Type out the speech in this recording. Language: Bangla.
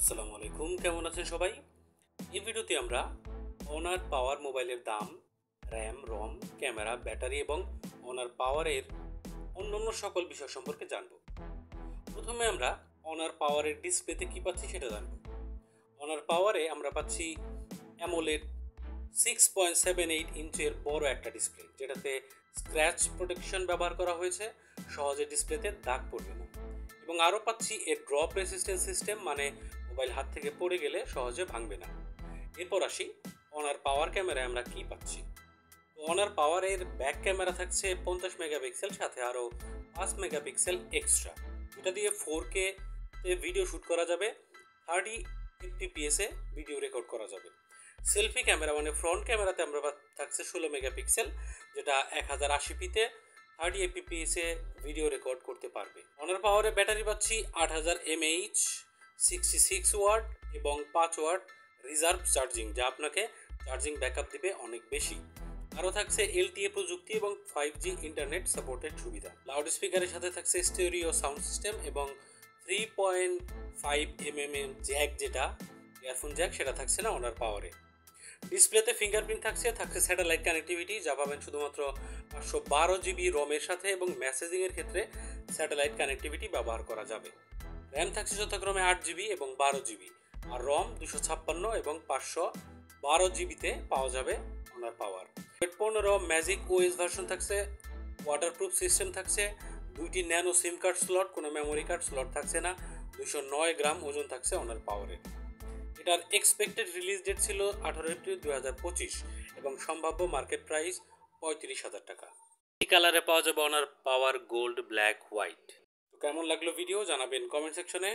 আসসালামু আলাইকুম, কেমন আছেন সবাই? এই ভিডিওতে আমরা অনার পাওয়ার মোবাইলের দাম, র্যাম, রম, ক্যামেরা, ব্যাটারি এবং অনার পাওয়ারের অন্যান্য সকল বিষয় সম্পর্কে জানব। প্রথমে আমরা অনার পাওয়ারের ডিসপ্লেতে কি পাচ্ছি সেটা জানব। অনার পাওয়ারে আমরা পাচ্ছি অ্যামোলেড 6.78 ইঞ্চের বড় একটা ডিসপ্লে, যেটাতে স্ক্র্যাচ প্রোটেকশন ব্যবহার করা হয়েছে, সহজে ডিসপ্লেতে দাগ পড়বে না। এবং আরও পাচ্ছি এর ড্রপ রেসিস্ট্যান্স সিস্টেম, মানে মোবাইল হাত থেকে পড়ে গেলে সহজে ভাঙবে না। এরপর আসি অনার পাওয়ার ক্যামেরায় আমরা কি পাচ্ছি। অনার পাওয়ারের ব্যাক ক্যামেরা থাকছে 50 মেগাপিক্সেল, সাথে আরও 5 মেগাপিক্সেল এক্সট্রা। এটা দিয়ে 4K তে ভিডিও শ্যুট করা যাবে, 30 fps এ ভিডিও রেকর্ড করা যাবে। সেলফি ক্যামেরা মানে ফ্রন্ট ক্যামেরাতে আমরা থাকছে 16 মেগাপিক্সেল, যেটা 1080p-তে 30 fps এ ভিডিও রেকর্ড করতে পারবে। অনার পাওয়ারে ব্যাটারি পাচ্ছি 8000 mAh, 66 ওয়াট এবং 5 ওয়াট রিজার্ভ চার্জিং, যা আপনাকে চার্জিং ব্যাকআপ দিবে অনেক বেশি। আরও থাকছে LTE প্রযুক্তি এবং 5G ইন্টারনেট সাপোর্টেড সুবিধা। লাউড স্পিকারের সাথে থাকছে স্টেরিও সাউন্ড সিস্টেম এবং 3.5 এর জ্যাক, যেটা ইয়ারফোন জ্যাক, সেটা থাকছে না অনার পাওয়ারে। ডিসপ্লেতে ফিঙ্গারপ্রিন্ট থাকছে স্যাটেলাইট কানেক্টিভিটি, যা পাবেন শুধুমাত্র 512 GB রমের সাথে, এবং মেসেজিংয়ের ক্ষেত্রে স্যাটেলাইট কানেক্টিভিটি ব্যবহার করা যাবে। র্যাম থাকছে যথাক্রমে 8 GB এবং 12 GB, আর রম 256 এবং 512 GB-তে পাওয়া যাবে অনার পাওয়ার। 15 ম্যাজিক OS ভার্সন থাকছে, ওয়াটারপ্রুফ সিস্টেম থাকছে, 2টি ন্যানো সিম কার্ড স্লট, কোনো মেমোরি কার্ড স্লট থাকছে না, 209 গ্রাম ওজন থাকছে অনার পাওয়ারের। এটার এক্সপেক্টেড রিলিজ ডেট ছিল 18 এপ্রিল 2025 এবং সম্ভাব্য মার্কেট প্রাইস 35,000 টাকা। এই কালারে পাওয়া যাবে অনার পাওয়ার গোল্ড, ব্ল্যাক, হোয়াইট। তো কেমন লাগলো ভিডিও জানাবেন কমেন্ট সেকশনে।